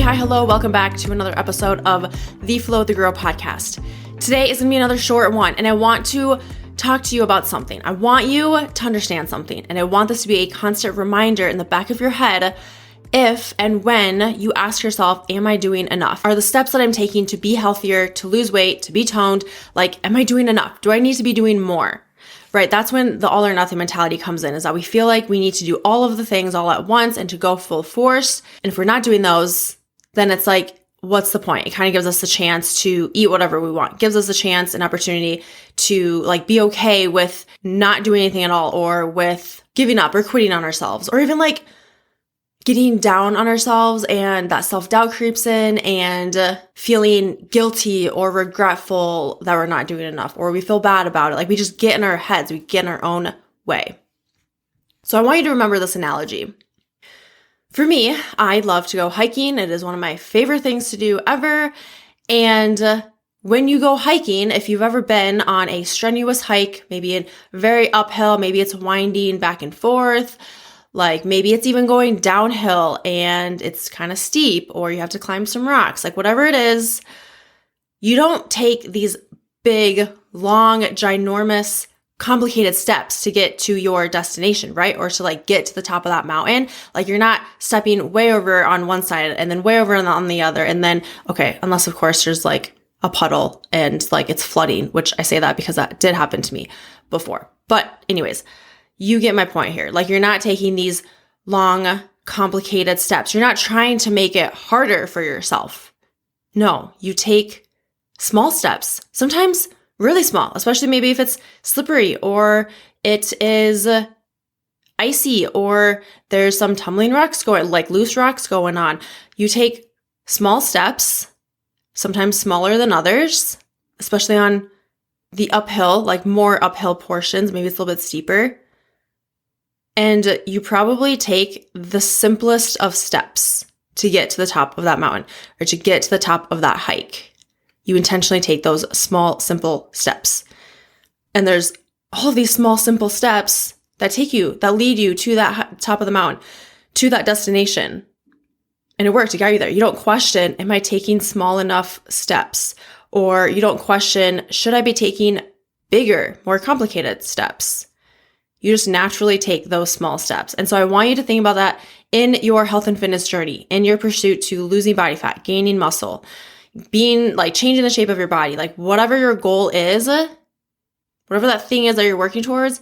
hi, hello. Welcome back to another episode of the Flow with the Girl podcast. Today is going to be another short one, and I want to talk to you about something. I want you to understand something, and I want this to be a constant reminder in the back of your head if and when you ask yourself, am I doing enough? Are the steps that I'm taking to be healthier, to lose weight, to be toned, am I doing enough? Do I need to be doing more? Right? That's when the all or nothing mentality comes in, is that we feel like we need to do all of the things all at once and to go full force. And if we're not doing those, then it's what's the point? It kind of gives us the chance to eat whatever we want. It gives us a chance, an opportunity to be okay with not doing anything at all, or with giving up or quitting on ourselves, or even getting down on ourselves, and that self-doubt creeps in, and feeling guilty or regretful that we're not doing enough, or we feel bad about it. We just get in our heads, we get in our own way. So I want you to remember this analogy. For me, I love to go hiking. It is one of my favorite things to do ever. And when you go hiking, if you've ever been on a strenuous hike, maybe in very uphill, maybe it's winding back and forth, maybe it's even going downhill and it's kind of steep, or you have to climb some rocks, whatever it is, you don't take these big, long, ginormous, complicated steps to get to your destination, right? Or to get to the top of that mountain. You're not stepping way over on one side and then way over on the other. And then, okay, unless of course there's a puddle and it's flooding, which I say that because that did happen to me before. But anyways, you get my point here. You're not taking these long, complicated steps. You're not trying to make it harder for yourself. No, you take small steps, sometimes really small, especially maybe if it's slippery or it is icy or there's some tumbling rocks going, loose rocks going on. You take small steps, sometimes smaller than others, especially on the uphill, more uphill portions, maybe it's a little bit steeper. And you probably take the simplest of steps to get to the top of that mountain or to get to the top of that hike. You intentionally take those small, simple steps. And there's all of these small, simple steps that lead you to that top of the mountain, to that destination. And it worked. It got you there. You don't question, am I taking small enough steps? Or you don't question, should I be taking bigger, more complicated steps? You just naturally take those small steps. And so I want you to think about that in your health and fitness journey, in your pursuit to losing body fat, gaining muscle, being changing the shape of your body, whatever your goal is, whatever that thing is that you're working towards,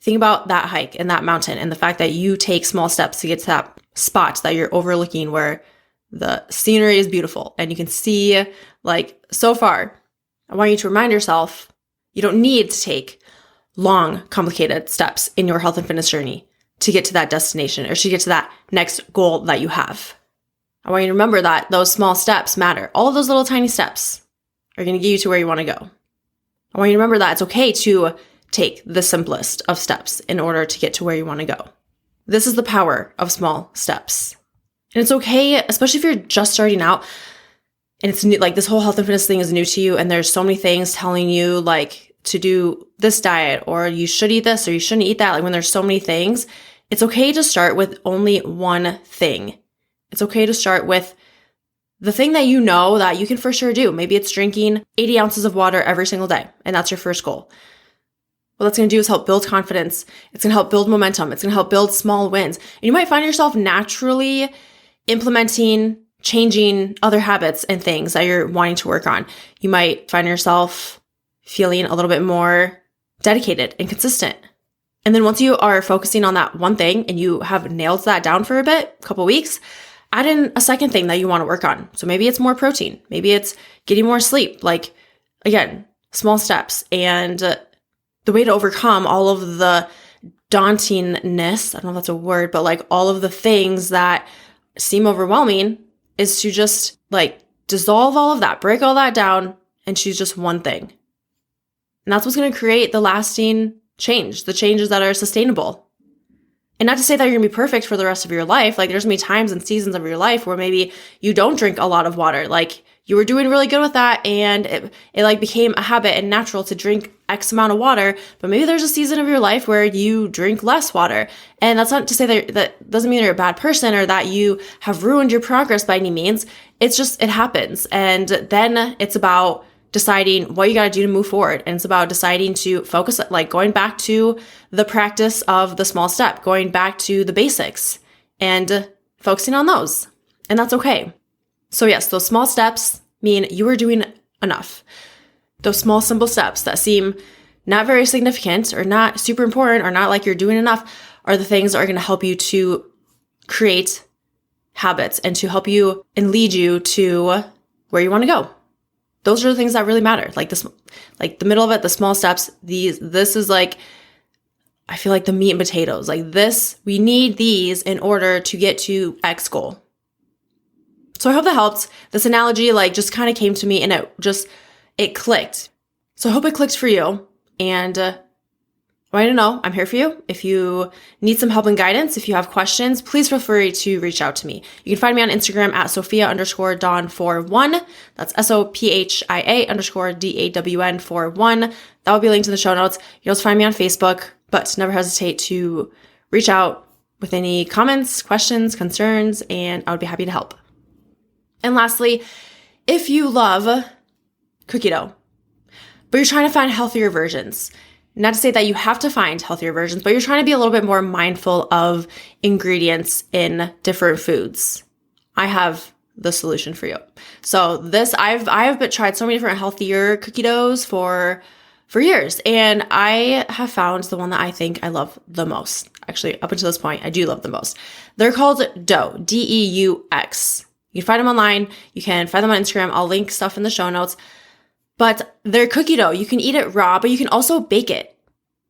think about that hike and that mountain and the fact that you take small steps to get to that spot that you're overlooking where the scenery is beautiful and you can see so far. I want you to remind yourself you don't need to take long, complicated steps in your health and fitness journey to get to that destination or to get to that next goal that you have. I want you to remember that those small steps matter. All of those little tiny steps are going to get you to where you want to go. I want you to remember that it's okay to take the simplest of steps in order to get to where you want to go. This is the power of small steps. And it's okay, especially if you're just starting out and it's new, this whole health and fitness thing is new to you and there's so many things telling you to do this diet or you should eat this or you shouldn't eat that. When there's so many things, it's okay to start with only one thing. It's okay to start with the thing that you know that you can for sure do. Maybe it's drinking 80 ounces of water every single day, and that's your first goal. What that's going to do is help build confidence. It's going to help build momentum. It's going to help build small wins. And you might find yourself naturally implementing, changing other habits and things that you're wanting to work on. You might find yourself feeling a little bit more dedicated and consistent. And then once you are focusing on that one thing and you have nailed that down for a couple weeks, add in a second thing that you want to work on. So maybe it's more protein. Maybe it's getting more sleep. Again, small steps. And the way to overcome all of the dauntingness, I don't know if that's a word, but all of the things that seem overwhelming is to just dissolve all of that, break all that down and choose just one thing. And that's what's going to create the lasting change, the changes that are sustainable. And not to say that you're going to be perfect for the rest of your life. There's going to be times and seasons of your life where maybe you don't drink a lot of water. you were doing really good with that and it like became a habit and natural to drink X amount of water, but maybe there's a season of your life where you drink less water. And that's not to say that doesn't mean you're a bad person or that you have ruined your progress by any means. It's just, it happens. And then it's about deciding what you got to do to move forward. And it's about deciding to focus, like going back to the practice of the small step, going back to the basics and focusing on those. And that's okay. So yes, those small steps mean you are doing enough. Those small, simple steps that seem not very significant or not super important or not like you're doing enough are the things that are going to help you to create habits and to help you and lead you to where you want to go. Those are the things that really matter. Like this, like the middle of it, the small steps, this is like, I feel like the meat and potatoes. Like this, we need these in order to get to X goal. So I hope that helped. This analogy like just kind of came to me and it clicked. So I hope it clicked for you. And I don't know, I'm here for you. If you need some help and guidance, if you have questions, please feel free to reach out to me. You can find me on Instagram at Sophia_Dawn41. That's SOPHIA_DAWN41. That will be linked in the show notes. You can also find me on Facebook, but never hesitate to reach out with any comments, questions, concerns, and I would be happy to help. And lastly, if you love cookie dough, but you're trying to find healthier versions, not to say that you have to find healthier versions, but you're trying to be a little bit more mindful of ingredients in different foods, I have the solution for you. So this, I've tried so many different healthier cookie doughs for years, and I have found the one that I think I love the most. Actually, up until this point, I do love the most. They're called Deux, Deux. You can find them online. You can find them on Instagram. I'll link stuff in the show notes. But they're cookie dough. You can eat it raw, but you can also bake it.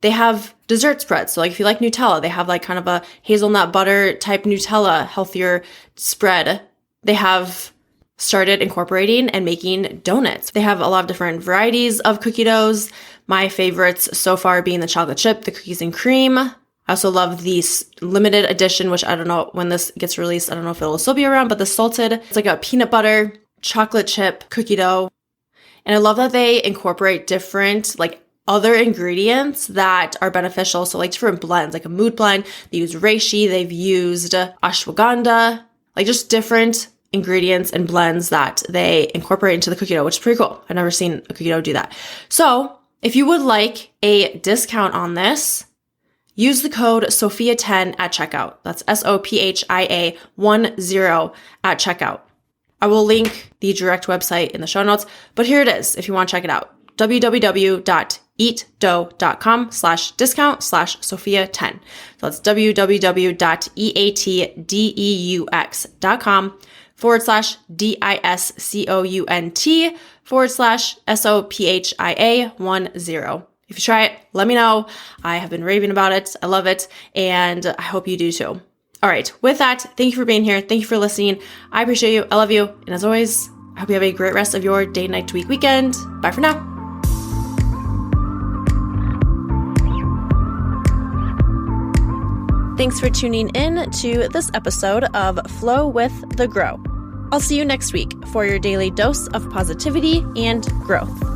They have dessert spreads. So like if you like Nutella, they have like kind of a hazelnut butter type Nutella, healthier spread. They have started incorporating and making donuts. They have a lot of different varieties of cookie doughs. My favorites so far being the chocolate chip, the cookies and cream. I also love the limited edition, which I don't know when this gets released. I don't know if it'll still be around, but the salted, it's like a peanut butter, chocolate chip cookie dough. And I love that they incorporate different like other ingredients that are beneficial. So like different blends, like a mood blend. They use reishi, they've used ashwagandha, like just different ingredients and blends that they incorporate into the cookie dough, which is pretty cool. I've never seen a cookie dough do that. So if you would like a discount on this, use the code SOPHIA10 at checkout. That's SOPHIA10 at checkout. I will link the direct website in the show notes, but here it is if you want to check it out. www.eatdou.com/discount/Sophia10. So that's www.eatdeux.com/discount/SOPHIA10. If you try it, let me know. I have been raving about it. I love it. And I hope you do too. All right. With that, thank you for being here. Thank you for listening. I appreciate you. I love you. And as always, I hope you have a great rest of your day, night, week, weekend. Bye for now. Thanks for tuning in to this episode of Flow with the Grow. I'll see you next week for your daily dose of positivity and growth.